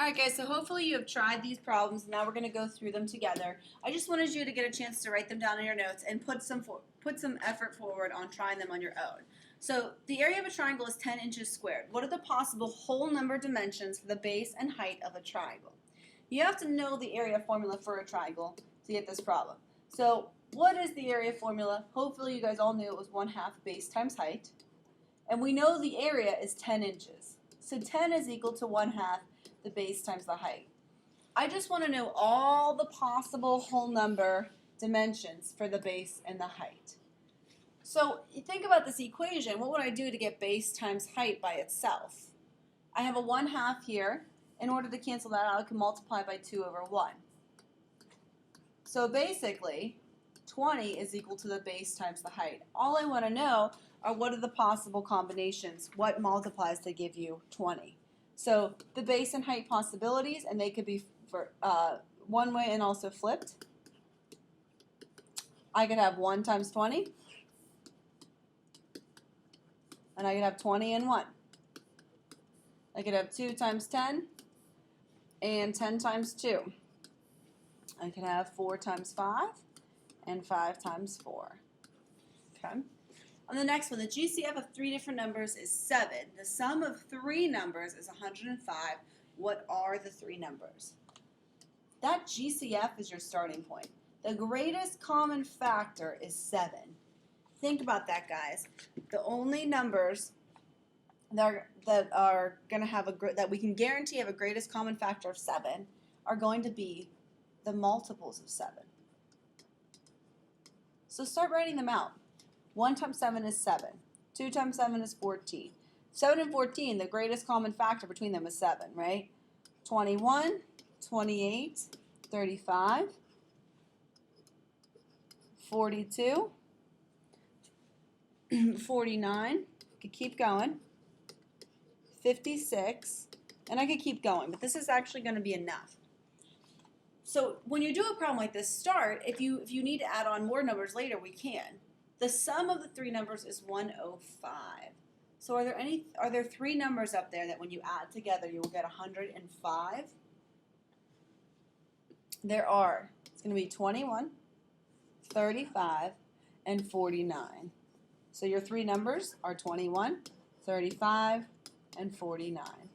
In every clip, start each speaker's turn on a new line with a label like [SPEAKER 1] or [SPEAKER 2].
[SPEAKER 1] Alright guys, so hopefully you have tried these problems. Now we're going to go through them together. I just wanted you to get a chance to write them down in your notes and put some effort forward on trying them on your own. So the area of a triangle is 10 inches squared. What are the possible whole number dimensions for the base and height of a triangle? You have to know the area formula for a triangle to get this problem. So what is the area formula? Hopefully you guys all knew it was 1/2 base times height. And we know the area is 10 inches. So 10 is equal to 1/2 the base times the height. I just want to know all the possible whole number dimensions for the base and the height. So you think about this equation. What would I do to get base times height by itself? I have a 1/2 here. In order to cancel that out, I can multiply by 2/1. So basically, 20 is equal to the base times the height. All I want to know are what are the possible combinations, what multiplies to give you 20. So the base and height possibilities, and they could be for one way and also flipped. I could have 1 times 20, and I could have 20 and 1. I could have 2 times 10, and 10 times 2. I could have 4 times 5, and 5 times 4. Okay. On the next one, the GCF of 3 different numbers is 7. The sum of 3 numbers is 105. What are the 3 numbers? That GCF is your starting point. The greatest common factor is 7. Think about that, guys. The only numbers that are going to have that we can guarantee have a greatest common factor of 7 are going to be the multiples of 7. So start writing them out. 1 times 7 is 7. 2 times 7 is 14. 7 and 14, the greatest common factor between them is 7, right? 21, 28, 35, 42, 49, could keep going, 56, and I could keep going, but this is actually going to be enough. So when you do a problem like this, start, if you need to add on more numbers later, we can. The sum of the 3 numbers is 105. So are there 3 numbers up there that when you add together you will get 105? There are. It's going to be 21, 35, and 49. So your 3 numbers are 21, 35, and 49.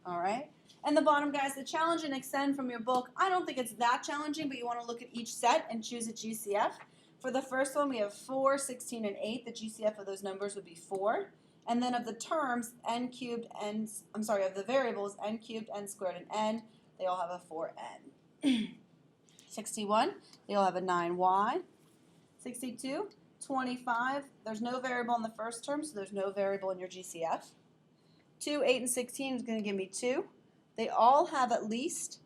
[SPEAKER 1] All right? And the bottom, guys, the challenge and extend from your book, I don't think it's that challenging, but you want to look at each set and choose a GCF. For the first one, we have 4, 16, and 8. The GCF of those numbers would be 4. And then of the terms, n cubed, of the variables, n cubed, n squared, and n, they all have a 4n. 61, they all have a 9y. 62, 25, there's no variable in the first term, so there's no variable in your GCF. 2, 8, and 16 is going to give me 2. They all have at least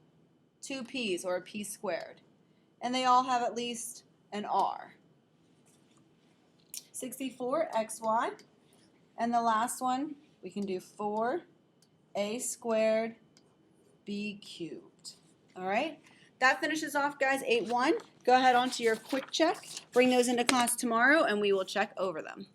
[SPEAKER 1] 2 p's, or a p squared. And they all have at least an r. 64, xy. And the last one, we can do 4a squared b cubed. All right? That finishes off, guys, 8-1. Go ahead on to your quick check. Bring those into class tomorrow, and we will check over them.